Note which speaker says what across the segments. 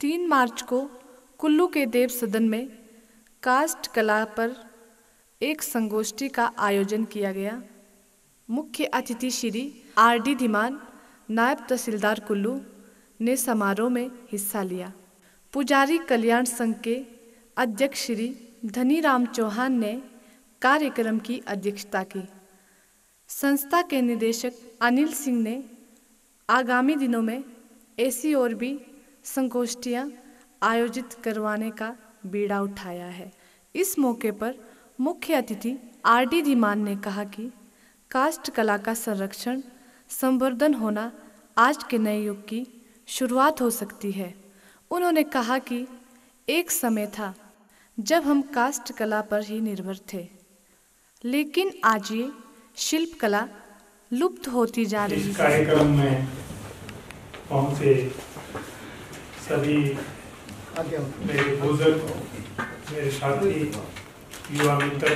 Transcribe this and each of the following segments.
Speaker 1: 3 मार्च को कुल्लू के देव सदन में कास्ट कला पर एक संगोष्ठी का आयोजन किया गया। मुख्य अतिथि श्री आर.डी. धीमान, नायब तहसीलदार कुल्लू ने समारोह में हिस्सा लिया। पुजारी कल्याण संघ के अध्यक्ष श्री धनीराम चौहान ने कार्यक्रम की अध्यक्षता की। संस्था के निदेशक अनिल सिंह ने आगामी दिनों में ऐसी और भी संगोष्ठियां आयोजित करवाने का बीड़ा उठाया है। इस मौके पर मुख्य अतिथि आर.डी. धीमान ने कहा कि कास्ट कला का संरक्षण संवर्धन होना आज के नए युग की शुरुआत हो सकती है। उन्होंने कहा कि एक समय था जब हम कास्ट कला पर ही निर्भर थे, लेकिन आज ये शिल्प कला लुप्त होती जा रही है।
Speaker 2: इस कार्यक्रम में पहुंचे सभी मेरे बुजुर्ग, मेरे साथी, युवा मित्र,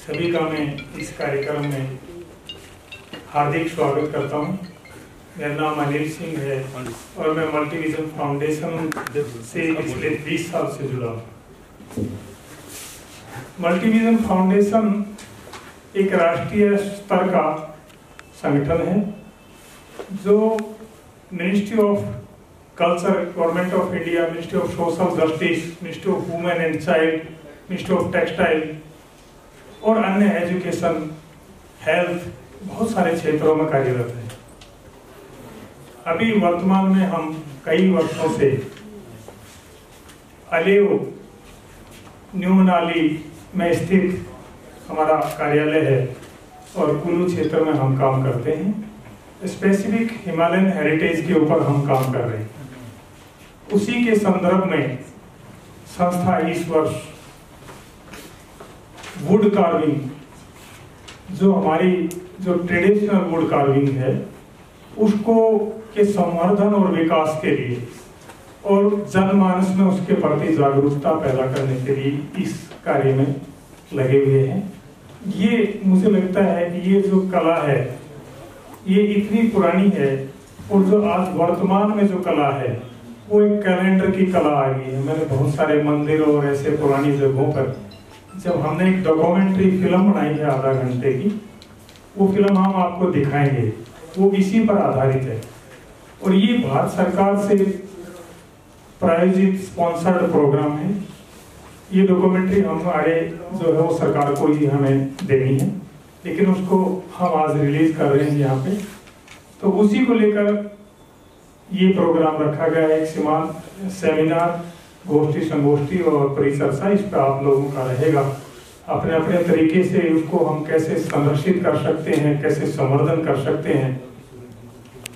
Speaker 2: सभी का मैं इस कार्यक्रम में हार्दिक स्वागत करता हूं। मेरा नाम अनिल सिंह है और मैं मल्टीविजन फाउंडेशन से पिछले 20 साल से जुड़ा हूं। मल्टीविजन फाउंडेशन एक राष्ट्रीय स्तर का संगठन है जो ministry of culture, government of India, ministry of social justice, ministry of women and child, ministry of textile और अन्य एजुकेशन, हेल्थ, बहुत सारे क्षेत्रों में कार्यरत है। अभी वर्तमान में हम कई वर्षों से अलेव न्यू मनाली में स्थित हमारा कार्यालय है और कुल्लू क्षेत्र में हम काम करते हैं। स्पेसिफिक हिमालयन हेरिटेज के ऊपर हम काम कर रहे हैं। उसी के संदर्भ में संस्था इस वर्ष वुड कार्विंग, जो हमारी जो ट्रेडिशनल वुड कार्विंग है, उसको के संवर्धन और विकास के लिए और जनमानस में उसके प्रति जागरूकता पैदा करने के लिए इस कार्य में लगे हुए हैं। ये मुझे लगता है कि ये जो कला है ये इतनी पुरानी है और जो आज वर्तमान में जो कला है वो एक कैलेंडर की कला आ गई है। मैंने बहुत सारे मंदिरों और ऐसे पुरानी जगहों पर जब हमने एक डॉक्यूमेंट्री फिल्म बनाई है आधा घंटे की, वो फिल्म हम आपको दिखाएंगे, वो इसी पर आधारित है। और ये भारत सरकार से प्रायोजित स्पॉन्सर्ड प्रोग्राम है। ये डॉक्यूमेंट्री हमारे जो है वो सरकार को ही हमें देनी है, लेकिन उसको हम आज रिलीज कर रहे हैं यहाँ पे। तो उसी को लेकर ये प्रोग्राम रखा गया है। एक सेमिनार, गोष्ठी, संगोष्ठी और परिचर्चा, इस पर आप लोगों का रहेगा। अपने अपने तरीके से उसको हम कैसे संरक्षित कर सकते हैं, कैसे संवर्धन कर सकते हैं,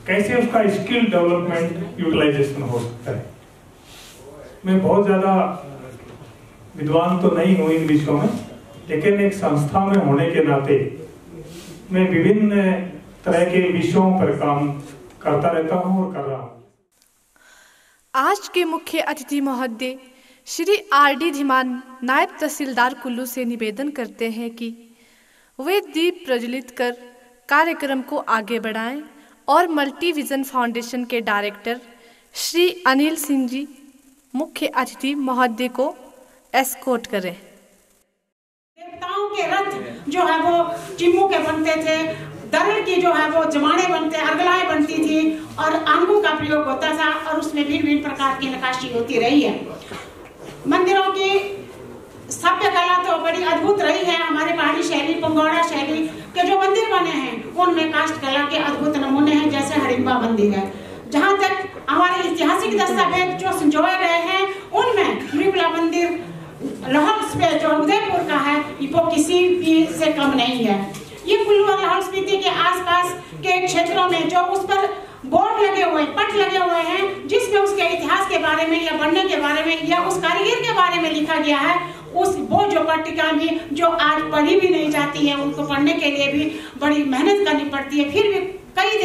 Speaker 2: कैसे उसका स्किल डेवलपमेंट यूटिलाइजेशन हो सकता है। मैं बहुत ज्यादा विद्वान तो नहीं हूं इन विषयों में, लेकिन एक संस्था में होने के नाते मैं विभिन्न तरह के विषयों पर काम करता रहता हूं और कर रहा हूं।
Speaker 1: आज के मुख्य अतिथि महोदय श्री आर.डी. धीमान, नायब तहसीलदार कुल्लू से निवेदन करते हैं कि वे दीप प्रज्वलित कर कार्यक्रम को आगे बढ़ाएं और मल्टीविजन फाउंडेशन के डायरेक्टर श्री अनिल सिंह जी मुख्य अतिथि महोदय को एस्कॉर्ट करें।
Speaker 3: देवताओं के रथ जो है वो चिम्मू के बनते थे, दरड़ की जो है वो जमाने बनते, अर्गलाएं बनती थी और आंगों का प्रयोग होता था और उसमें भिन्न प्रकार की नक्काशी होती रही है। मंदिरों की स्थापत्य कला तो बड़ी अद्भुत रही है। हमारे पहाड़ी शैली, पंगौड़ा शैली के जो मंदिर बने हैं उनमें कास्ट कला के अद्भुत नमूने हैं, जैसे हरिम्बा मंदिर है। जहाँ तक हमारे ऐतिहासिक दस्तावेज जो संजोए गए हैं उनमें मृगला मंदिर लाहौल जो उदयपुर का है वो किसी भी से कम नहीं है। ये कुल्लू और लाहौल स्पीति के आसपास के क्षेत्रों में जो उस पर बोर्ड लगे हुए, पट लगे हुए हैं, जिसमें उसके इतिहास के बारे में या बनने के बारे में या उस कारीगर के बारे में लिखा गया है, वो जो पट्टिका भी जो आज पढ़ी भी नहीं जाती है, उनको पढ़ने के लिए भी बड़ी मेहनत करनी पड़ती है। फिर भी कई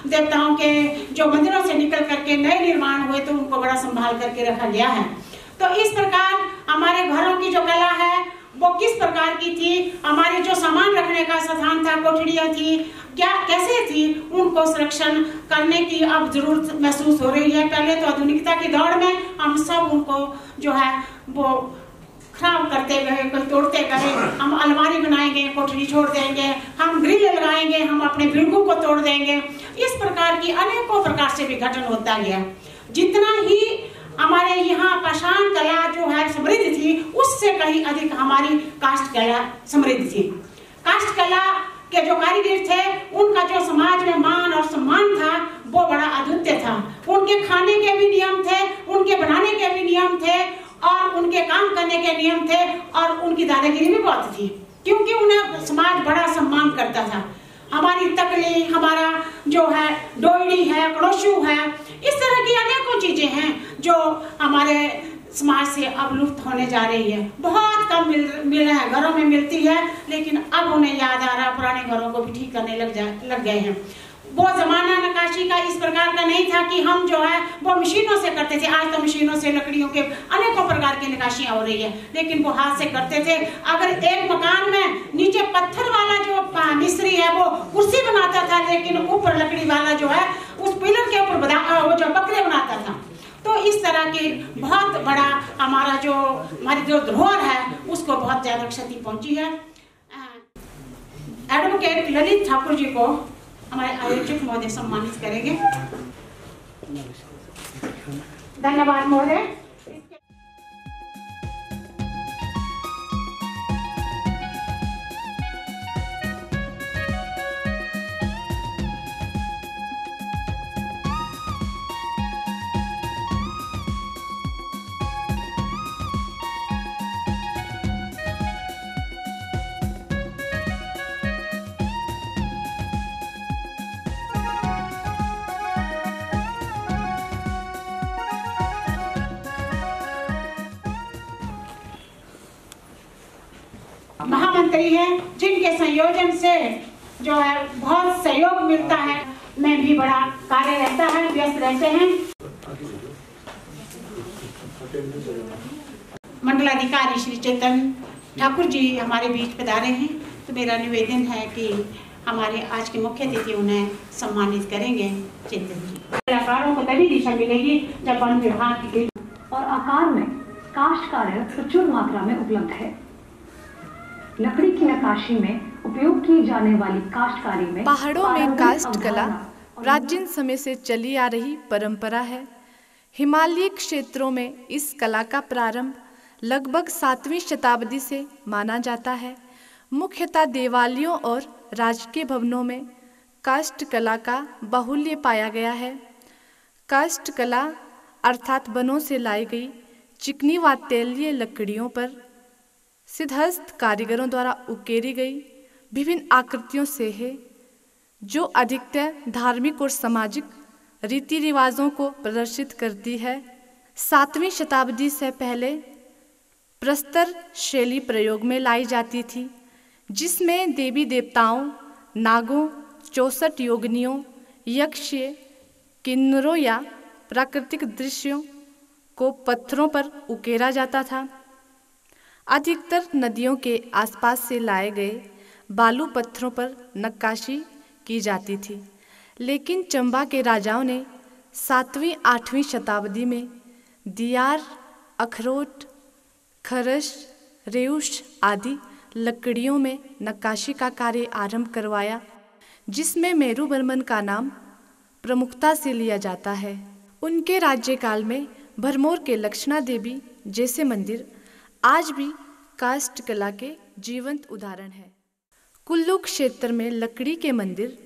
Speaker 3: देवताओं के जो मंदिरों से निकल करके नए निर्माण हुए तो उनको बड़ा संभाल करके रखा गया है। तो इस प्रकार हमारे घरों की जो कला है वो किस प्रकार की थी, हमारे जो सामान रखने का स्थान था, कोठड़ियाँ थी, क्या कैसे थी, उनको संरक्षण करने की अब जरूरत महसूस हो रही है। पहले तो आधुनिकता की दौड़ में हम सब उनको जो है वो खराब करते गए, कोई तोड़ते गए। हम अलमारी बनाएंगे, कोठरी छोड़ देंगे, हम ग्रिल लगाएंगे, हम अपने भिड़कों को तोड़ देंगे। इस प्रकार की अनेकों प्रकार से विघटन होता गया। जितना ही हमारे यहाँ पाषाण कला जो है समृद्ध थी, उससे कहीं अधिक हमारी काष्ठ कला समृद्ध थी। काष्ठ कला के जो कारीगर थे, उनका जो समाज में मान और सम्मान था वो बड़ा अद्वितीय था। उनके खाने के भी नियम थे, उनके बनाने के भी नियम थे, और उनके काम करने के नियम थे, और उनकी दादागिरी भी बहुत थी, क्योंकि उन्हें समाज बड़ा सम्मान करता था। हमारी तकली, हमारा जो है डोइडी है, कड़ोशू है, इस तरह की अनेकों चीजें हैं जो हमारे समाज से अब लुप्त होने जा रही है। बहुत कम मिल रहा है, घरों में मिलती है, लेकिन अब उन्हें याद आ रहा, पुराने घरों को भी ठीक करने लग गए हैं। वो जमाना नक्काशी का इस प्रकार का नहीं था कि हम जो है वो मशीनों से करते थे। आज तो मशीनों से लकड़ियों के अनेकों प्रकार की नक्काशियां हो रही है, लेकिन वो हाथ से करते थे। अगर एक मकान में नीचे पत्थर वाला जो मिस्त्री है वो कुर्सी बनाता था, लेकिन ऊपर लकड़ी वाला जो है उस पिलर के ऊपर वो जो बकरे बनाता था। तो इस तरह की बहुत बड़ा हमारी जो धरोहर है उसको बहुत ज्यादा क्षति पहुंची है। एडवोकेट ललित ठाकुर जी को हमारे आयोजक महोदय सम्मानित करेंगे। धन्यवाद महोदय। महामंत्री हैं, जिनके संयोजन से जो है बहुत सहयोग मिलता है, में भी बड़ा कार्य रहता है, व्यस्त रहते हैं। मंडलाधिकारी श्री चेतन ठाकुर जी हमारे बीच पधारे हैं, तो मेरा निवेदन है कि हमारे आज के मुख्य अतिथि उन्हें सम्मानित करेंगे। चेतन जी, कलाकारों को तभी दिशा मिलेगी जब वन विभाग की
Speaker 4: और आकार में काष्ठ कार्य प्रचुर मात्रा में उपलब्ध है। लकड़ी की नक्काशी में उपयोग की जाने वाली काश्तकारी में
Speaker 1: पहाड़ों में काष्ठ कला प्राचीन समय से चली आ रही परंपरा है। हिमालयी क्षेत्रों में इस कला का प्रारंभ लगभग 7वीं शताब्दी से माना जाता है। मुख्यतः देवालयों और राजकीय भवनों में काष्ठ कला का बाहुल्य पाया गया है। काष्ठ कला अर्थात वनों से लाई गई चिकनी व तैलीय लकड़ियों पर सिद्धहस्त कारीगरों द्वारा उकेरी गई विभिन्न आकृतियों से है, जो अधिकतर धार्मिक और सामाजिक रीति रिवाजों को प्रदर्शित करती है। 7वीं शताब्दी से पहले प्रस्तर शैली प्रयोग में लाई जाती थी, जिसमें देवी देवताओं, नागों, 64 योगिनियों, यक्ष, किन्नरों या प्राकृतिक दृश्यों को पत्थरों पर उकेरा जाता था। अधिकतर नदियों के आसपास से लाए गए बालू पत्थरों पर नक्काशी की जाती थी, लेकिन चंबा के राजाओं ने 7वीं-8वीं शताब्दी में दियार, अखरोट, खरस, रेउश आदि लकड़ियों में नक्काशी का कार्य आरंभ करवाया, जिसमें मेरू बर्मन का नाम प्रमुखता से लिया जाता है। उनके राज्यकाल में भरमौर के लक्षणा देवी जैसे मंदिर आज भी काष्ठ कला के जीवंत उदाहरण है। कुल्लू क्षेत्र में लकड़ी के मंदिर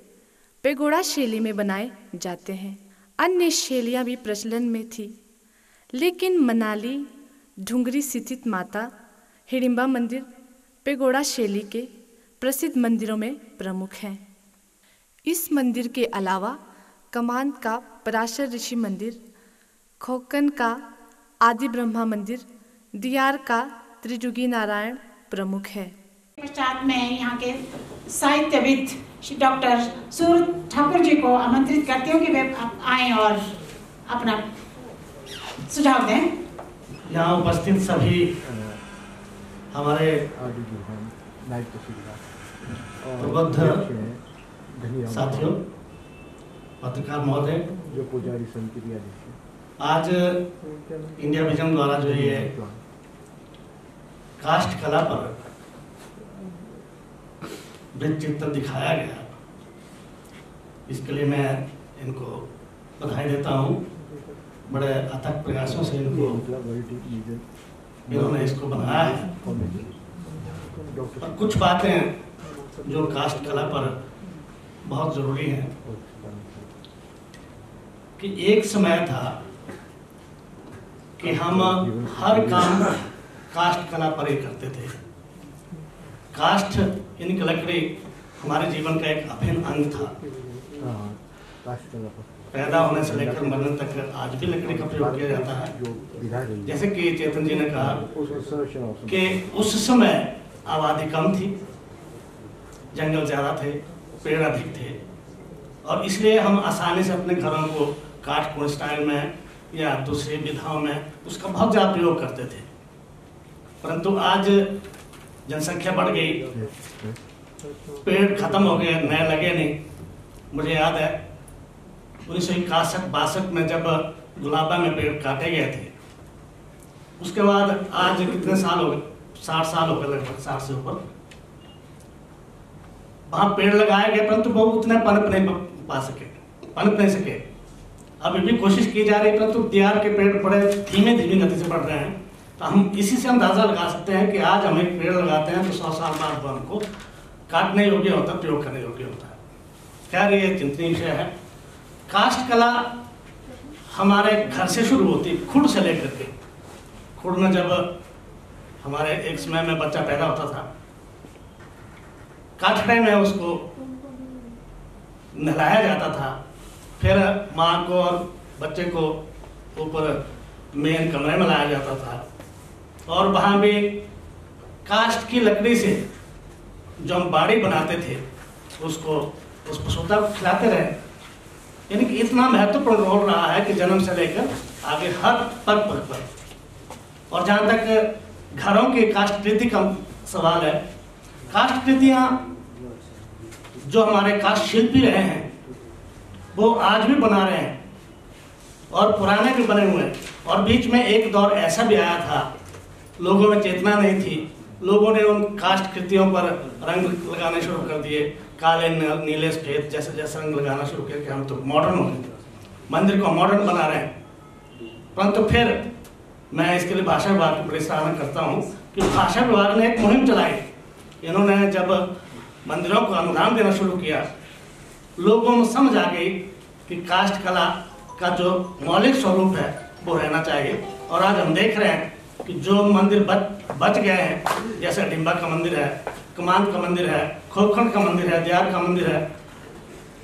Speaker 1: पेगोड़ा शैली में बनाए जाते हैं। अन्य शैलियाँ भी प्रचलन में थी, लेकिन मनाली ढूंगरी स्थित माता हिडिंबा मंदिर पेगोड़ा शैली के प्रसिद्ध मंदिरों में प्रमुख हैं। इस मंदिर के अलावा कमांद का पराशर ऋषि मंदिर, खोकन का आदि ब्रह्मा मंदिर, दियार का त्रिजुगी नारायण प्रमुख है।
Speaker 3: पश्चात में यहाँ के साहित्यविद डॉक्टर सूरज ठाकुर जी को आमंत्रित करती हूँ कि वे आए और अपना सुझाव दें।
Speaker 5: यहाँ उपस्थित सभी हमारे प्रबुद्ध साथियों, पत्रकार महोदय, आज इंडिया विजन द्वारा जो ये कास्ट कला पर वृत्त चित्र दिखाया गया, इसके लिए मैं इनको बधाई देता हूँ। बड़े अथक प्रयासों से इन्होंने इसको बनाया है। और कुछ बातें जो कास्ट कला पर बहुत जरूरी हैं कि एक समय था कि हम हर काम कास्ट कला पर ही करते थे। कास्ट यानी लकड़ी हमारे जीवन का एक अभिन्न अंग था। पैदा होने से लेकर मरने तक आज भी लकड़ी का प्रयोग किया जाता है। जैसे कि चेतन जी ने कहा कि उस समय आबादी कम थी, जंगल ज्यादा थे, पेड़ अधिक थे, और इसलिए हम आसानी से अपने घरों को काठ कोण स्टाइल में या दूसरी विधाओं में उसका बहुत ज़्यादा प्रयोग करते थे। परंतु आज जनसंख्या बढ़ गई, पेड़ खत्म हो गए, नए लगे नहीं। मुझे याद है 1961-62 में जब गुलाबा में पेड़ काटे गए थे, उसके बाद आज कितने साल हो गए, 60 साल हो गए, लगभग 60 से ऊपर। वहां पेड़ लगाए गए परंतु वो उतने पनप नहीं सके। अभी भी कोशिश की जा रही है, परंतु देहात के पेड़ बड़े धीमी गति से बढ़ रहे हैं। तो हम इसी से अंदाजा लगा सकते हैं कि आज हम एक पेड़ लगाते हैं तो 100 साल बाद वो हमको काटने योग्य होता है, प्रयोग करने योग्य होता है। खैर, ये चिंतनीय विषय है। कास्ट कला हमारे घर से शुरू होती, खुड से लेकर के। खुड में जब हमारे एक समय में बच्चा पैदा होता था, काठड़े में उसको नहलाया जाता था, फिर माँ को और बच्चे को ऊपर मेन कमरे में लाया जाता था, और वहाँ भी कास्ट की लकड़ी से जो हम बाड़ी बनाते थे उसको उस पशुता को खिलाते रहे। यानी कि इतना महत्वपूर्ण रोल रहा है कि जन्म से लेकर आगे हर पग पर। और जहाँ तक घरों की कास्ट कृति का सवाल है, कास्ट कृतियाँ जो हमारे कास्ट शिल्पी रहे हैं वो आज भी बना रहे हैं, और पुराने भी बने हुए हैं। और बीच में एक दौर ऐसा भी आया था, लोगों में चेतना नहीं थी, लोगों ने उन कास्ट कृतियों पर रंग लगाने शुरू कर दिए, काले नीले सफेद जैसे जैसे रंग लगाना शुरू किया कि हम तो मॉडर्न हो गए, मंदिर को मॉडर्न बना रहे हैं। परंतु फिर मैं इसके लिए भाषा विभाग की बड़ी सराहना करता हूँ कि भाषा विभाग ने एक मुहिम चलाई। इन्होंने जब मंदिरों को अनुदान देना शुरू किया, लोगों में समझ आ गई कि कास्ट कला का जो मौलिक स्वरूप है वो रहना चाहिए। और आज हम देख रहे हैं कि जो मंदिर बच गए हैं, जैसे डिम्बा का मंदिर है, कमांद का मंदिर है, खोखंड का मंदिर है, दियार का मंदिर है,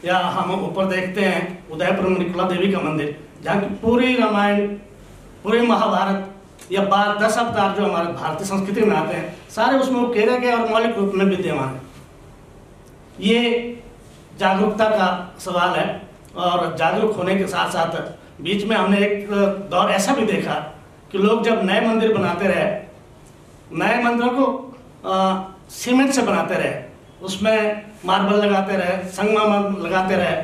Speaker 5: या हम ऊपर देखते हैं उदयपुर में निकुला देवी का मंदिर, जहाँ की पूरी रामायण, पूरी महाभारत या 10 अवतार जो हमारे भारतीय संस्कृति में आते हैं, सारे उसमें उकेरे गए और मौलिक रूप में विद्यमान है। ये जागरूकता का सवाल है, और जागरूक होने के साथ साथ बीच में हमने एक दौर ऐसा भी देखा कि लोग जब नए मंदिर बनाते रहे, नए मंदिरों को सीमेंट से बनाते रहे, उसमें मार्बल लगाते रहे, संगमरमर लगाते रहे,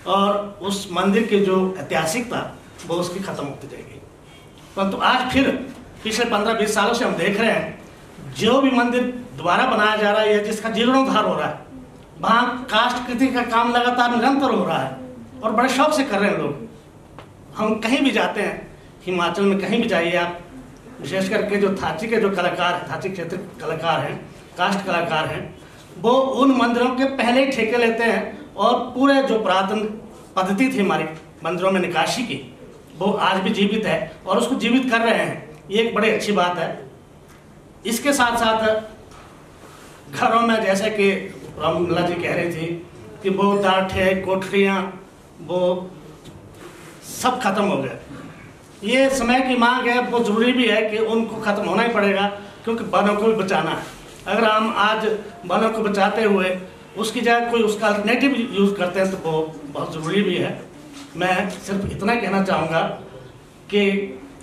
Speaker 5: और उस मंदिर की जो ऐतिहासिकता वो उसकी खत्म होती जाएगी। परंतु आज फिर पिछले 15-20 सालों से हम देख रहे हैं, जो भी मंदिर दोबारा बनाया जा रहा है या जिसका जीर्णोद्धार हो रहा है, वहाँ कास्ट कृति का काम लगातार निरंतर हो रहा है, और बड़े शौक से कर रहे हैं लोग। हम कहीं भी जाते हैं, हिमाचल में कहीं भी जाइए आप, विशेष करके जो थाची के जो कलाकार हैं, थाची क्षेत्र कलाकार हैं, कास्ट कलाकार हैं, वो उन मंदिरों के पहले ही ठेके लेते हैं, और पूरे जो पुरातन पद्धति थी हमारी मंदिरों में निकाशी की, वो आज भी जीवित है और उसको जीवित कर रहे हैं। ये एक बड़ी अच्छी बात है। इसके साथ साथ घरों में, जैसे कि रामला जी कह रही थी कि वो डाठे कोठरियाँ वो सब खत्म हो गए। ये समय की मांग है, वो जरूरी भी है कि उनको खत्म होना ही पड़ेगा, क्योंकि वनों को भी बचाना है। अगर हम आज वनों को बचाते हुए उसकी जगह कोई उसका अल्टरनेटिव यूज करते हैं तो वो बहुत जरूरी भी है। मैं सिर्फ इतना कहना चाहूँगा कि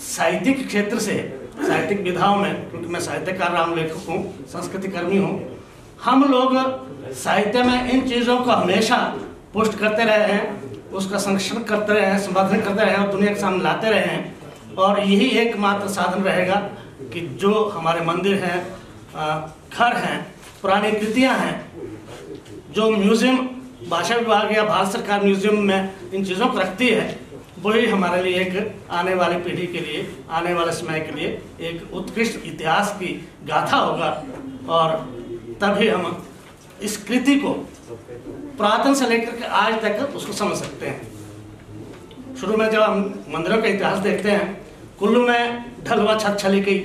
Speaker 5: साहित्यिक क्षेत्र से, साहित्यिक विधाओं में, क्योंकि मैं साहित्यकार राम लेखक हूँ, संस्कृति कर्मी हूँ, हम लोग साहित्य में इन चीज़ों को हमेशा पुष्ट करते रहे हैं, उसका संरक्षण करते रहे हैं, संवर्धन करते रहे हैं और दुनिया के सामने लाते रहे हैं। और यही एकमात्र साधन रहेगा कि जो हमारे मंदिर हैं, घर हैं, पुरानी कृतियां हैं, जो म्यूजियम भाषा विभाग या भारत सरकार म्यूजियम में इन चीज़ों को रखती है, वही हमारे लिए एक आने वाली पीढ़ी के लिए, आने वाले समय के लिए एक उत्कृष्ट इतिहास की गाथा होगा। और तभी हम इस कृति को पुरातन से लेकर के आज तक उसको समझ सकते हैं। शुरू में जब हम मंदिरों का इतिहास देखते हैं, कुल्लू में ढलवा छत छली के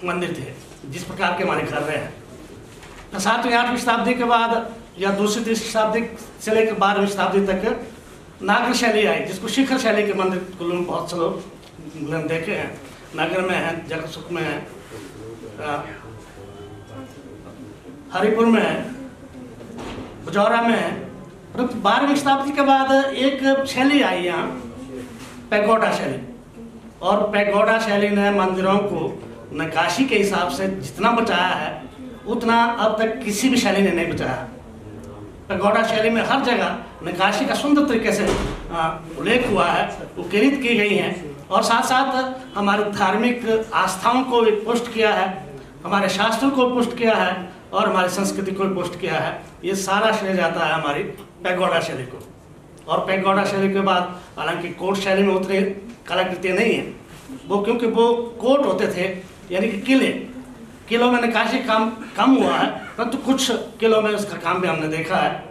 Speaker 5: मंदिर थे, जिस प्रकार के हमारे घर रहे हैं। 7वीं 8वीं शताब्दी के बाद या दूसरी तीसरी शताब्दी से लेकर 12वीं शताब्दी तक नागर शैली आई, जिसको शिखर शैली के मंदिर कुल्लू में बहुत से लोग देखे हैं। नगर में है, जगतसुख में है, हरिपुर में है, बजौरा में है। परंतु 12वीं शताब्दी के बाद एक शैली आई यहाँ, पैगोडा शैली। और पैगोडा शैली ने मंदिरों को नक्काशी के हिसाब से जितना बचाया है, उतना अब तक किसी भी शैली ने नहीं बचाया। पैगोडा शैली में हर जगह नक्काशी का सुंदर तरीके से उल्लेख हुआ है, उकेरित की गई हैं, और साथ साथ हमारे धार्मिक आस्थाओं को भी पुष्ट किया है, हमारे शास्त्रों को पुष्ट किया है और हमारी संस्कृति को भी पुष्ट किया है। ये सारा श्रेय जाता है हमारी पैगोडा शैली को। और पैगोडा शैली के बाद हालांकि कोट शैली में उतनी कलाकृतियाँ नहीं हैं, वो क्योंकि वो कोट होते थे, यानी कि किलों में नक्काशी काम कम हुआ है, परंतु कुछ किलों में उसका काम भी हमने देखा है।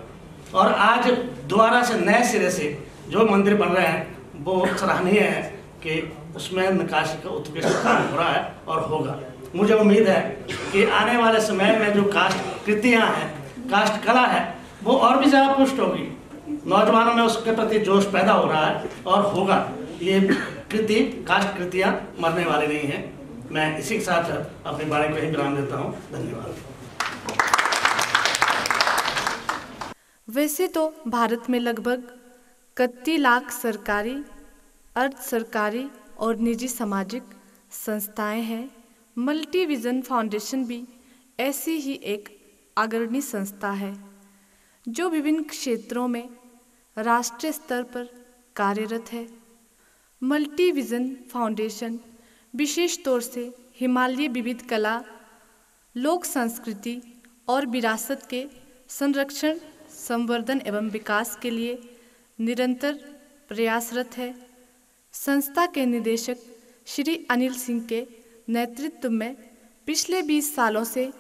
Speaker 5: और आज दोबारा से नए सिरे से जो मंदिर बन रहे हैं वो सराहनीय है कि उसमें नक्काशी का उत्कृष्ट काम हो रहा है और होगा। मुझे उम्मीद है कि आने वाले समय में जो काष्ठ कृतियाँ हैं, काष्ठ कला है, वो और भी ज़्यादा पुष्ट होगी। नौजवानों में उसके प्रति जोश पैदा हो रहा है और होगा। ये कृति, काष्ठ कृतियाँ मरने वाली नहीं हैं। मैं इसी के साथ अपनी बाणी को ही विराम देता हूँ। धन्यवाद।
Speaker 1: वैसे तो भारत में लगभग 31 लाख सरकारी, अर्ध सरकारी और निजी सामाजिक संस्थाएं हैं। मल्टी विजन फाउंडेशन भी ऐसी ही एक अग्रणी संस्था है जो विभिन्न क्षेत्रों में राष्ट्रीय स्तर पर कार्यरत है। मल्टी विजन फाउंडेशन विशेष तौर से हिमालयी विविध कला, लोक संस्कृति और विरासत के संरक्षण, संवर्धन एवं विकास के लिए निरंतर प्रयासरत है। संस्था के निदेशक श्री अनिल सिंह के नेतृत्व में पिछले 20 सालों से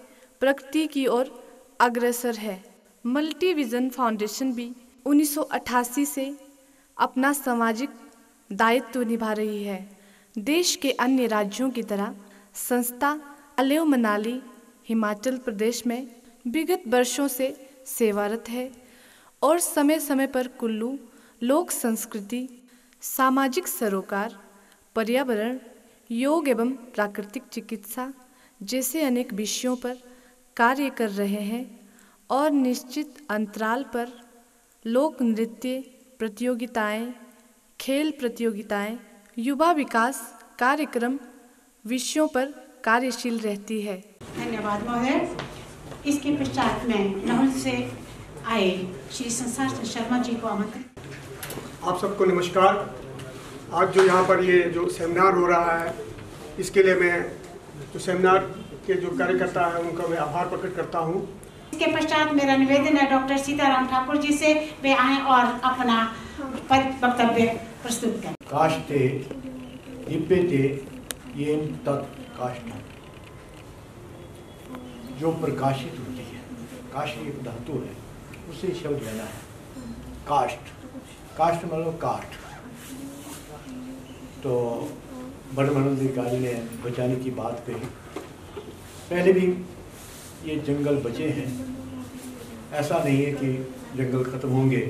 Speaker 1: प्रगति की ओर अग्रसर है। मल्टी विजन फाउंडेशन भी 1988 से अपना सामाजिक दायित्व निभा रही है। देश के अन्य राज्यों की तरह संस्था अलेव मनाली, हिमाचल प्रदेश में विगत वर्षों से सेवारत है और समय समय पर कुल्लू लोक संस्कृति, सामाजिक सरोकार, पर्यावरण, योग एवं प्राकृतिक चिकित्सा जैसे अनेक विषयों पर कार्य कर रहे हैं और निश्चित अंतराल पर लोक नृत्य प्रतियोगिताएं, खेल प्रतियोगिताएं, युवा विकास कार्यक्रम विषयों पर कार्यशील रहती है।
Speaker 3: धन्यवाद महोदय। इसके पश्चात में लाहौर से आए श्री संसार चंद्र शर्मा जी को आमंत्रित।
Speaker 6: आप सबको नमस्कार। आज जो यहाँ पर ये जो सेमिनार हो रहा है, इसके लिए मैं जो सेमिनार के जो कार्यकर्ता है उनका मैं आभार प्रकट करता हूँ।
Speaker 3: इसके पश्चात मेरा निवेदन है डॉक्टर सीताराम ठाकुर जी से, वे आए और अपना वक्तव्य प्रस्तुत करें।
Speaker 7: काष्ठे दीप्यते येन तत् काष्ठम्, जो प्रकाशित होती है। काष्ठ एक धातु है, उससे शब्द लेना है काष्ठ। काष्ठ मतलब काठ। तो वनमंडलाधिकारी ने बचाने की बात कही। पहले भी ये जंगल बचे हैं, ऐसा नहीं है कि जंगल खत्म होंगे।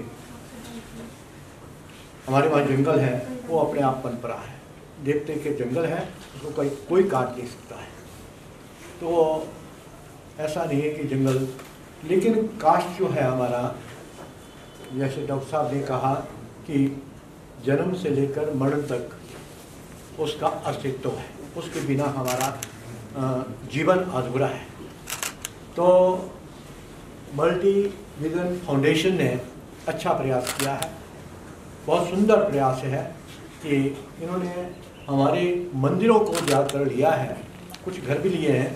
Speaker 7: हमारे पास जंगल है, वो अपने आप पनप रहा है। देखते कि जंगल है, उसको कोई काट नहीं सकता है। तो ऐसा नहीं है कि जंगल, लेकिन काष्ठ जो है हमारा, जैसे डॉक्टर साहब ने कहा कि जन्म से लेकर मरण तक उसका अस्तित्व है, उसके बिना हमारा जीवन अधूरा है। तो मल्टी विजन फाउंडेशन ने अच्छा प्रयास किया है, बहुत सुंदर प्रयास है कि इन्होंने हमारे मंदिरों को याद कर लिया है, कुछ घर भी लिए हैं।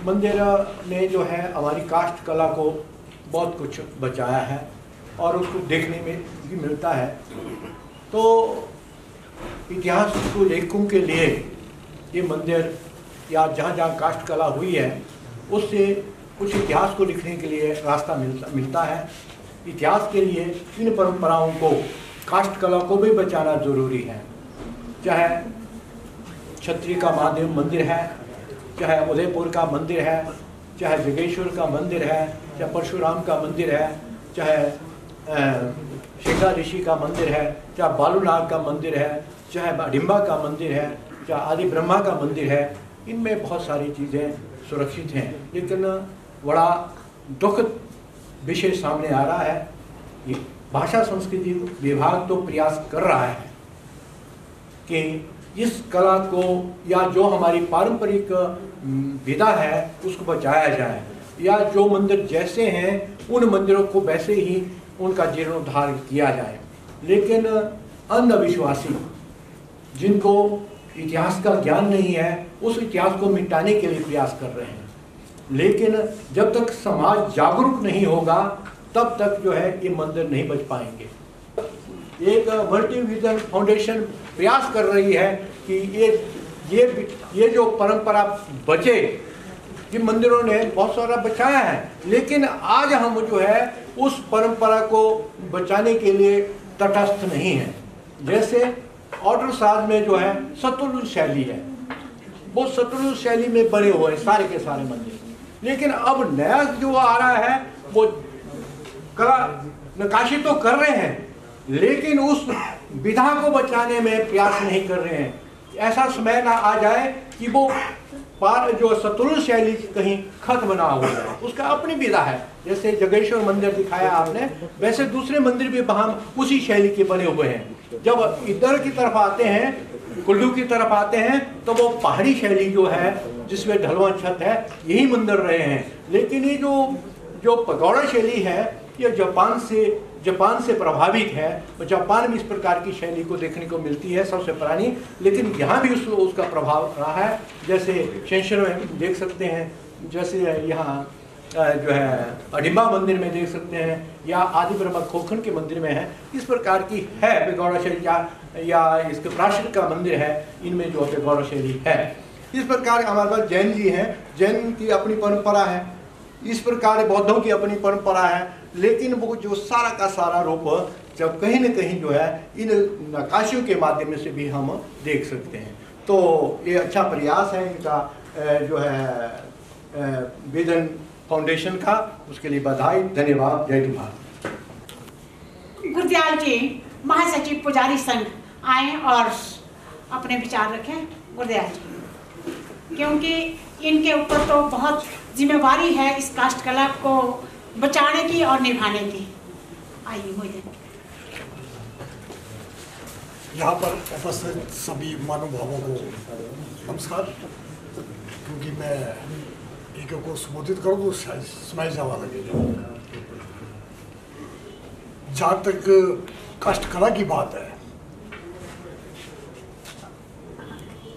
Speaker 7: मंदिर ने जो है हमारी काष्ठ कला को बहुत कुछ बचाया है और उसको देखने में भी मिलता है। तो इतिहास को लेखकों के लिए ये मंदिर या जहाँ जहाँ काष्ठ कला हुई है उससे कुछ इतिहास को लिखने के लिए रास्ता मिलता है। इतिहास के लिए इन परंपराओं को, काष्ठ कला को भी बचाना जरूरी है। चाहे क्षत्रिय का महादेव मंदिर है, चाहे उदयपुर का मंदिर है, चाहे जगेश्वर का मंदिर है, चाहे परशुराम का मंदिर है, चाहे शेखा ऋषि का मंदिर है, चाहे बालूनाग का मंदिर है, चाहे अडिम्बा का मंदिर है, चाहे आदि ब्रह्मा का मंदिर है, इनमें बहुत सारी चीज़ें सुरक्षित हैं। लेकिन बड़ा दुखद विषय सामने आ रहा है। ये भाषा संस्कृति विभाग तो प्रयास कर रहा है कि इस कला को या जो हमारी पारंपरिक विधा है उसको बचाया जाए, या जो मंदिर जैसे हैं उन मंदिरों को वैसे ही उनका जीर्णोद्धार किया जाए। लेकिन अंधविश्वासी जिनको इतिहास का ज्ञान नहीं है उस इतिहास को मिटाने के लिए प्रयास कर रहे हैं। लेकिन जब तक समाज जागरूक नहीं होगा तब तक जो है ये मंदिर नहीं बच पाएंगे। एक मल्टी विजन फाउंडेशन प्रयास कर रही है कि ये जो परंपरा बचे, ये मंदिरों ने बहुत सारा बचाया है, लेकिन आज हम जो है उस परंपरा को बचाने के लिए तटस्थ नहीं है। जैसे ऑर्डर साज में जो है शतुरु शैली है, वो शतुरु शैली में बने हुए हैं सारे के सारे मंदिर। लेकिन अब नया जो आ रहा है वो कला नक्काशी तो कर रहे हैं, लेकिन उस विधा को बचाने में प्रयास नहीं कर रहे हैं। ऐसा समय ना आ जाए कि वो जो शतुरु शैली कहीं खत्म ना हो जाए, उसका अपनी विधा है। जैसे जगेश्वर मंदिर दिखाया आपने, वैसे दूसरे मंदिर भी वहां उसी शैली के बने हुए हैं। जब इधर की तरफ आते हैं, कुल्लू की तरफ आते हैं, तो वो पहाड़ी शैली जो है जिसमें ढलवा छत है, यही मंदिर रहे हैं। लेकिन ये जो पगौड़ा शैली है ये जापान से प्रभावित है। जापान में इस प्रकार की शैली को देखने को मिलती है सबसे पुरानी, लेकिन यहाँ भी उसका प्रभाव रहा है। जैसे शेषर में देख सकते हैं, जैसे यहाँ जो है अडिम्बा मंदिर में देख सकते हैं, या आदि ब्रह्मा खोखन के मंदिर में है। इस प्रकार की है पेगौड़ा शैली, या इसके प्राचीन का मंदिर है, इनमें जो पेगौड़ा शैली है। इस प्रकार हमारे पास जैन जी हैं, जैन की अपनी परंपरा है, इस प्रकार बौद्धों की अपनी परंपरा है। लेकिन वो जो सारा का सारा रूप जब कहीं न कहीं जो है इन नक्काशियों के माध्यम से भी हम देख सकते हैं। तो ये अच्छा प्रयास है इनका जो है विजन फाउंडेशन का, उसके लिए बधाई, धन्यवाद, जय भारत।
Speaker 3: गुरदयाल जी महासचिव पुजारी संघ आए और अपने विचार रखें। गुरदयाल जी, क्योंकि इनके ऊपर तो बहुत जिम्मेवारी है इस काष्ठ कला को बचाने की और निभाने की। आइए मुझे
Speaker 8: यहाँ पर उपस्थित सभी महानुभावों को नमस्कार। क्योंकि मैं एक को संबोधित करूँ तो समय ज़्यादा लगेगा। जहाँ तक काष्ठ कला की बात है,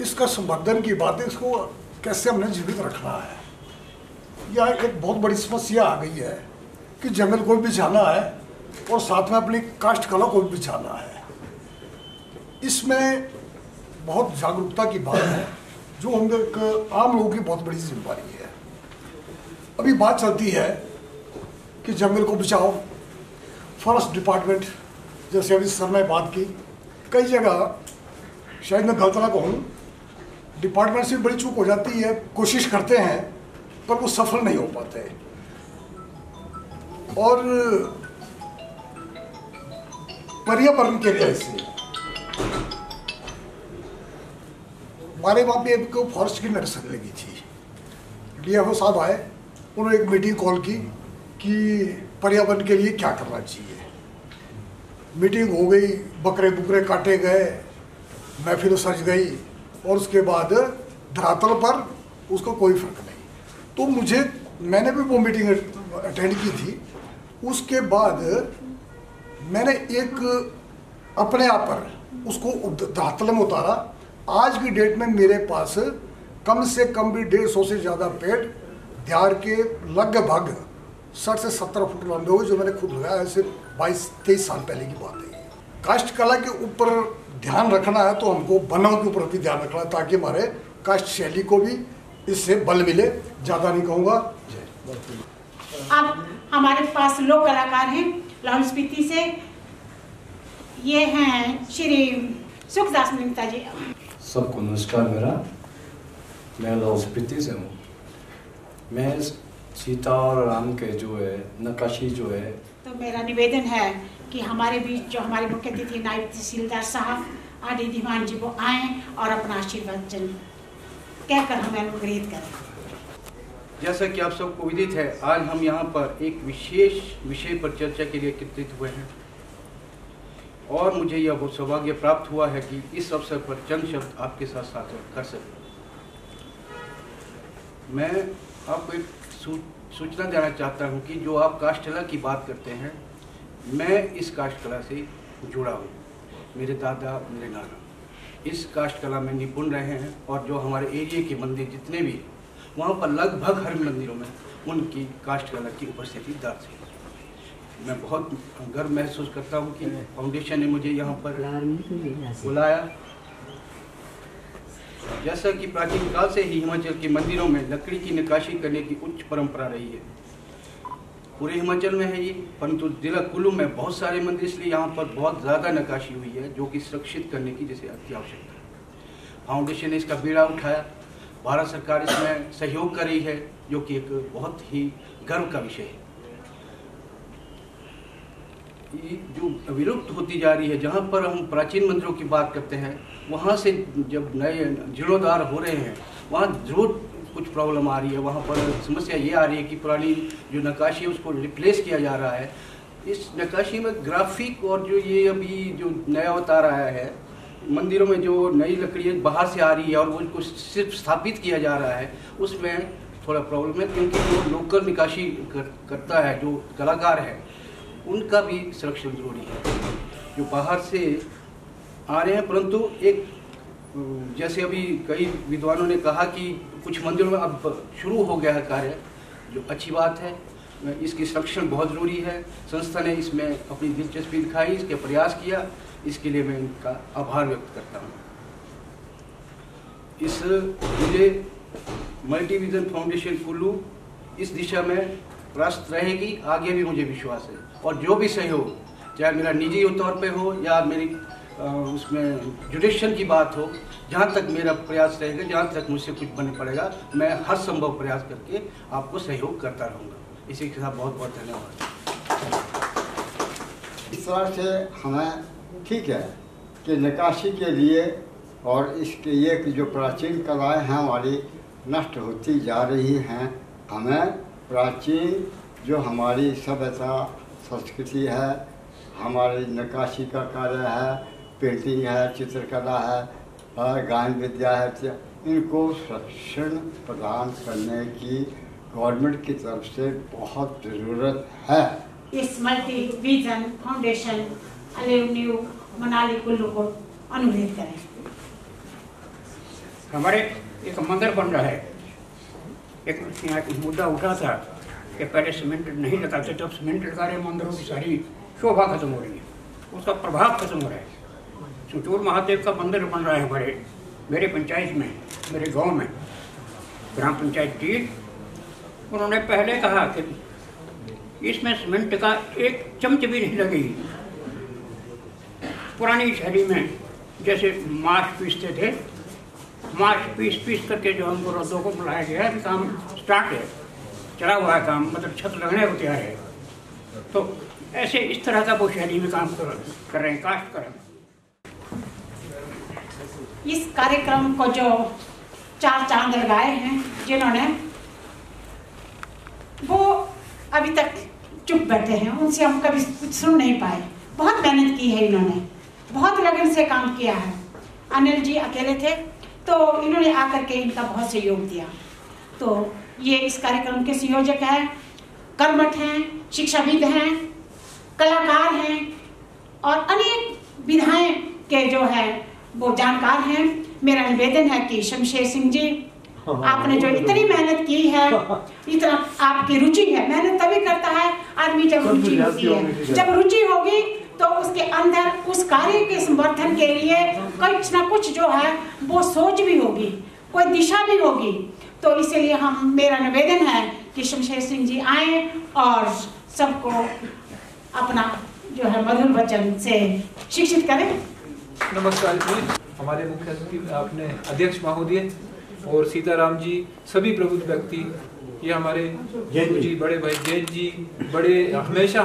Speaker 8: इसका संवर्धन की बात है, इसको कैसे हमने जीवित रखना है। यह एक बहुत बड़ी समस्या आ गई है कि जंगल को भी बचाना है और साथ में अपनी काष्ठ कला को भी बचाना है। इसमें बहुत जागरूकता की बात है, जो हम एक आम लोगों की बहुत बड़ी जिम्मेदारी है। अभी बात चलती है कि जंगल को बचाओ, फॉरेस्ट डिपार्टमेंट, जैसे अभी सर ने बात की, कई जगह शायद मैं गलत ना कहूँ, डिपार्टमेंट से बड़ी चूक हो जाती है, कोशिश करते हैं पर वो सफल नहीं हो पाते। और पर्यावरण के लिए से हमारे वहाँ पे एक फॉरेस्ट की नर्सरी लगी थी। डीएफओ साहब आए, उन्होंने एक मीटिंग कॉल की कि पर्यावरण के लिए क्या करना चाहिए। मीटिंग हो गई, बकरे बुकरे काटे गए, महफिल सज गई, और उसके बाद धरातल पर उसको कोई फर्क नहीं। तो मैंने भी वो मीटिंग अटेंड की थी। उसके बाद मैंने एक अपने आप पर उसको धरातल में उतारा। आज की डेट में मेरे पास कम से कम भी 150 से ज़्यादा पेड़ दियार के लगभग 60 से 70 फुट लंबे हुए, जो मैंने खुद लगाया है। सिर्फ 22-23 साल पहले की बात है। काष्ठ कला के ऊपर ध्यान रखना है तो हमको बनाव के ऊपर भी ध्यान रखना है, ताकि हमारे काष्ठ शैली को भी इससे बल मिले। ज़्यादा नहीं कहूँगा।
Speaker 3: अब हमारे पास लोक कलाकार हैं लाहौल स्पीति से। ये हैं श्री सुखदास मिंगता जी।
Speaker 9: सबको नमस्कार। मैं लाहौल स्पीति से हूँ। मैं सीता और राम के जो है नक्काशी जो है,
Speaker 3: तो मेरा निवेदन है कि हमारे बीच जो हमारे मुख्य अतिथि नायब तहसीलदार साहब आरडी धीमान जी वो आएँ और अपना आशीर्वाद कहकर हमें अनुग्रहित करें।
Speaker 10: जैसा कि आप सबको विदित है, आज हम यहाँ पर एक विशेष विषय पर चर्चा के लिए एकत्रित हुए हैं और मुझे यह बहुत सौभाग्य प्राप्त हुआ है कि इस अवसर पर चंद शब्द आपके साथ साझा कर सकूं। मैं आपको एक सूचना देना चाहता हूँ कि जो आप काष्ठ कला की बात करते हैं, मैं इस काष्ठ कला से जुड़ा हूँ। मेरे दादा, मेरे नाना इस काष्ठ कला में निपुण रहे हैं और जो हमारे एरिया के मंदिर जितने भी, वहाँ पर लगभग हर मंदिरों में उनकी काष्ठ कला की उपस्थिति दर्ज है। मैं बहुत गर्व महसूस करता हूँ कि फाउंडेशन ने मुझे यहाँ पर बुलाया। जैसा कि प्राचीन काल से ही हिमाचल के मंदिरों में लकड़ी की नक्काशी करने की उच्च परंपरा रही है। पूरे हिमाचल में है ये, परंतु जिला कुल्लू में बहुत सारे मंदिर, इसलिए यहाँ पर बहुत ज़्यादा नक्काशी हुई है, जो कि सुरक्षित करने की जैसे अति आवश्यकता है। फाउंडेशन ने इसका बीड़ा उठाया। भारत सरकार इसमें सहयोग कर रही है, जो कि एक बहुत ही गर्व का विषय है। ये जो विलुप्त होती जा रही है, जहाँ पर हम प्राचीन मंदिरों की बात करते हैं, वहाँ से जब नए जीर्णोद्धार हो रहे हैं, वहाँ जरूर कुछ प्रॉब्लम आ रही है। वहाँ पर समस्या ये आ रही है कि पुरानी जो नक्काशी है उसको रिप्लेस किया जा रहा है। इस नक्काशी में ग्राफिक और जो ये अभी जो नया अवतार आया है, मंदिरों में जो नई लकड़ी बाहर से आ रही है और वो उसको सिर्फ स्थापित किया जा रहा है, उसमें थोड़ा प्रॉब्लम है, क्योंकि जो लोकल नक्काशी करता है, जो कलाकार है, उनका भी संरक्षण जरूरी है। जो बाहर से आ रहे हैं, परंतु एक जैसे अभी कई विद्वानों ने कहा कि कुछ मंदिरों में अब शुरू हो गया है कार्य, जो अच्छी बात है। इसकी संरक्षण बहुत ज़रूरी है। संस्था ने इसमें अपनी दिलचस्पी दिखाई, इसके प्रयास किया, इसके लिए मैं इनका आभार व्यक्त करता हूँ। इस मुझे मल्टीविजन फाउंडेशन कुल्लू इस दिशा में प्रयास रहेगी, आगे भी मुझे विश्वास है। और जो भी सहयोग, चाहे मेरा निजी तौर पे हो या मेरी उसमें जुडिशन की बात हो, जहाँ तक मेरा प्रयास रहेगा, जहाँ तक मुझसे कुछ बन पड़ेगा, मैं हर संभव प्रयास करके आपको सहयोग करता रहूँगा। इसी के साथ बहुत बहुत धन्यवाद।
Speaker 11: इस तरह से हमें ठीक है कि नक्काशी के लिए और इसके ये कि जो प्राचीन कलाएँ हैं हमारी नष्ट होती जा रही हैं, हमें प्राचीन जो हमारी सभ्यता संस्कृति है, हमारी नक्काशी का कार्य है, पेंटिंग है, चित्रकला है, गायन विद्या है, इनको संरक्षण प्रदान करने की गवर्नमेंट की तरफ से बहुत ज़रूरत है।
Speaker 3: इस multi vision foundation new Manali Kullu को अनुरोध करें।
Speaker 12: हमारे एक मंदिर बन रहा है। एक मुद्दा उठा था कि पहले सीमेंट नहीं लगाते, जब सीमेंट लगा रहे मंदिरों की सारी शोभा खत्म हो रही है, उसका प्रभाव खत्म हो रहा है। सुचूर महादेव का मंदिर बन रहा है मेरे पंचायत में, मेरे गांव में, ग्राम पंचायत टीट। उन्होंने पहले कहा कि इसमें सीमेंट का एक चमच भी नहीं लगेगी। पुरानी शहरी में जैसे मार्च पीसते थे, मार्च पीस करके जो हमको रद्दों को बुलाया गया कि काम स्टार्ट है, चला हुआ है काम, मतलब छत लगने को तैयार है। तो ऐसे इस तरह का वो शहरी में काम कर रहे हैं, कास्ट कर रहे हैं।
Speaker 3: इस कार्यक्रम को जो 4 चांद लगाए हैं जिन्होंने, वो अभी तक चुप बैठे हैं, उनसे हम कभी कुछ सुन नहीं पाए। बहुत मेहनत की है इन्होंने, बहुत लगन से काम किया है। अनिल जी अकेले थे तो इन्होंने आकर के इनका बहुत सहयोग दिया। तो ये इस कार्यक्रम के संयोजक हैं, कर्मठ हैं, शिक्षाविद हैं, कलाकार हैं और अनेक विधाएं के जो है वो जानकार हैं। मेरा निवेदन है कि शमशेर सिंह जी, आपने जो इतनी मेहनत की है, इतना आपकी रुचि है, मेहनत तभी करता है आदमी जब रुचि होती है। जब रुचि होगी तो उसके अंदर उस कार्य के समर्थन के लिए कुछ ना कुछ जो है वो सोच भी होगी, कोई दिशा भी होगी। तो इसलिए मेरा निवेदन है कि शमशेर सिंह जी आए और सबको अपना जो है मधुर वचन से शिक्षित करें।
Speaker 13: नमस्कार जी, हमारे मुख्य सचिव अपने अध्यक्ष महोदय और सीताराम जी, सभी प्रबुद्ध व्यक्ति, ये हमारे जी बड़े भाई जैन जी, बड़े हमेशा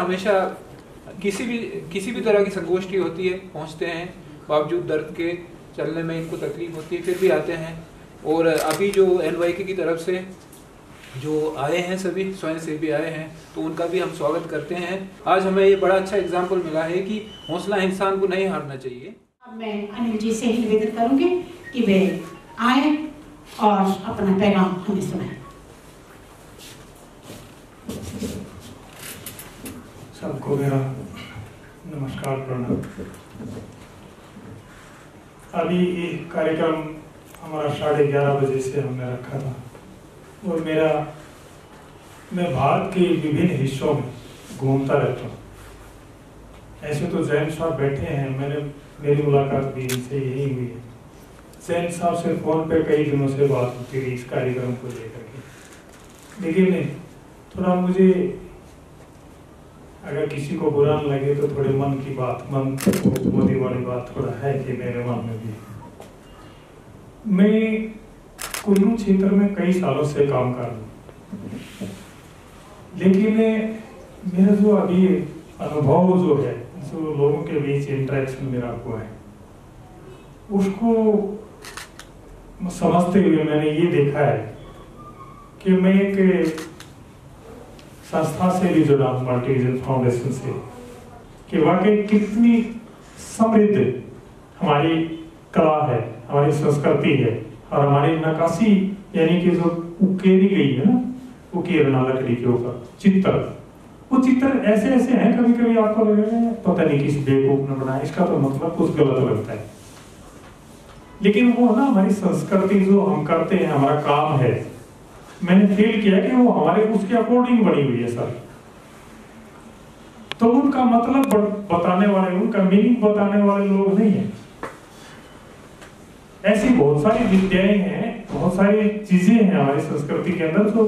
Speaker 13: किसी भी तरह की संगोष्ठी होती है पहुंचते हैं, बावजूद दर्द के चलने में इनको तकलीफ होती है फिर भी आते हैं। और अभी जो NYK की तरफ से जो आए हैं सभी स्वयंसेवी आए हैं तो उनका भी हम स्वागत करते हैं। आज हमें ये बड़ा अच्छा एग्जाम्पल मिला है कि हौसला इंसान को नहीं हारना चाहिए।
Speaker 3: अब मैं अनिल जी से ही निवेदन करूंगी कि वे आए और अपना पैगाम हमें सुनाएं।
Speaker 2: सबको मेरा नमस्कार, प्रणाम। अभी ये कार्यक्रम हमारा 11:30 बजे से हमने रखा था और मैं भारत के विभिन्न हिस्सों में घूमता रहता हूँ। ऐसे तो जैन साहब बैठे हैं, मेरी मुलाकात भी इनसे यही हुई है। जैन साहब से फोन पे कई दिनों से बात होती रही इस कार्यक्रम को लेकर के, लेकिन थोड़ा मुझे, अगर किसी को बुरा न लगे तो थोड़े मन मोदी वाली बात थोड़ा है कि मेरे मन में भी। मैं कुल्लू क्षेत्र में कई सालों से काम कर रहा हूँ, लेकिन मेरा जो अभी अनुभव जो है, जो लोगों के बीच इंटरेक्शन मेरा हुआ है, उसको समझते हुए मैंने ये देखा है कि मैं एक संस्था से भी जुड़ा हूँ, मल्टीविजन फाउंडेशन से, कि वाकई कितनी समृद्ध हमारी कला है, हमारी संस्कृति है और हमारी नक्काशी, यानी कि जो उकेरी गई है ना, उकेरना लकड़ी के ऊपर चित्र, वो चित्र ऐसे हैं, कभी कभी आपको लगेगा पता नहीं किस बेवकूफ ने बनाया, इसका तो मतलब कुछ गलत लगता है, लेकिन वो ना हमारी संस्कृति जो हम करते हैं, हमारा काम है, मैंने फील किया कि वो हमारे उसके अकॉर्डिंग बनी हुई है सर। तो उनका मतलब बताने वाले, उनका मीनिंग बताने वाले लोग नहीं है। ऐसी बहुत सारी विद्याएं हैं, बहुत सारी चीजें हैं हमारी संस्कृति के अंदर जो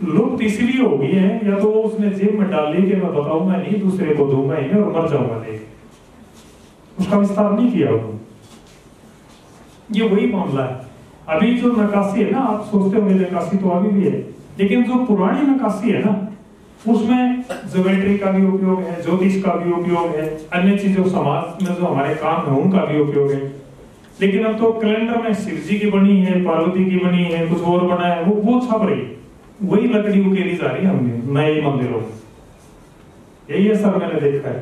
Speaker 2: लुप्त इसलिए हो गई है, या तो उसने जेब में डाल ली कि मैं बताऊंगा नहीं, दूसरे को दूंगा ही नहीं और मर जाऊंगा नहीं, उसका विस्तार नहीं किया उन्होंने। ये वही मामला है। अभी जो नक्काशी है ना, आप सोचते होंगे नक्काशी तो अभी भी है, लेकिन जो पुरानी नक्काशी है ना, उसमें ज्योमेट्री का भी उपयोग है, ज्योतिष का भी उपयोग है, अन्य चीजों समाज में जो हमारे काम है उनका भी उपयोग है। लेकिन अब तो कैलेंडर में शिव जी की बनी है, पार्वती की बनी है, कुछ और बना है, वो छप रही है, वही लकड़ी उकेरी जा रही है हमने नए मंदिरों में। यही है सर, मैंने देखा है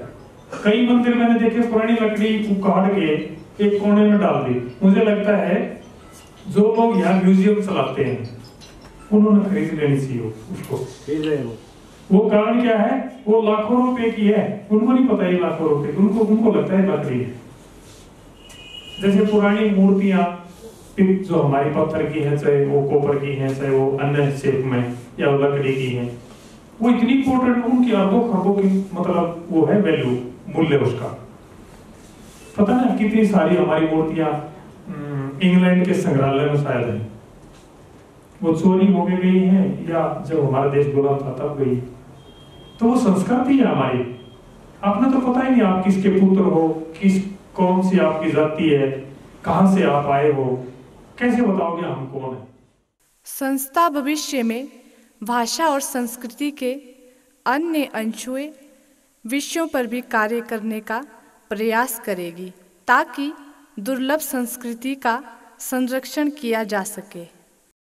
Speaker 2: कई मंदिर मैंने देखे पुरानी लकड़ी उखाड़ के एक कोने में डाल दी। मुझे लगता है जो लोग यहाँ म्यूजियम चलाते हैं उन्होंने खरीद लेनी चाहिए उसको। वो कारण क्या है, वो लाखों रुपए की है, उनको नहीं पता ये लाखों रुपए, उनको लगता है लकड़ी है। जैसे पुरानी मूर्तियां जो हमारी पत्थर की है, चाहे वो कॉपर की है, चाहे वो अन्य शेप में या लकड़ी की है, वो इतनी इंपॉर्टेंट, उनकी अरबों खरबों की मतलब वो है वैल्यू, मूल्य उसका। पता ना कितनी सारी हमारी मूर्तियां इंग्लैंड के संग्रहालय में शायद है, वो चोरी हो गई हैं या जब हमारा देश गुलाम था तब गई। तो वो संस्कृति है हमारी। आपने तो पता ही नहीं आप किसके पुत्र हो, कौन सी आपकी जाति है, कहां से आप आए हो, कैसे बताओगे हम कौन है।
Speaker 1: संस्था भविष्य में भाषा और संस्कृति के अन्य अनछुए विषयों पर भी कार्य करने का प्रयास करेगी ताकि दुर्लभ संस्कृति का संरक्षण किया जा सके।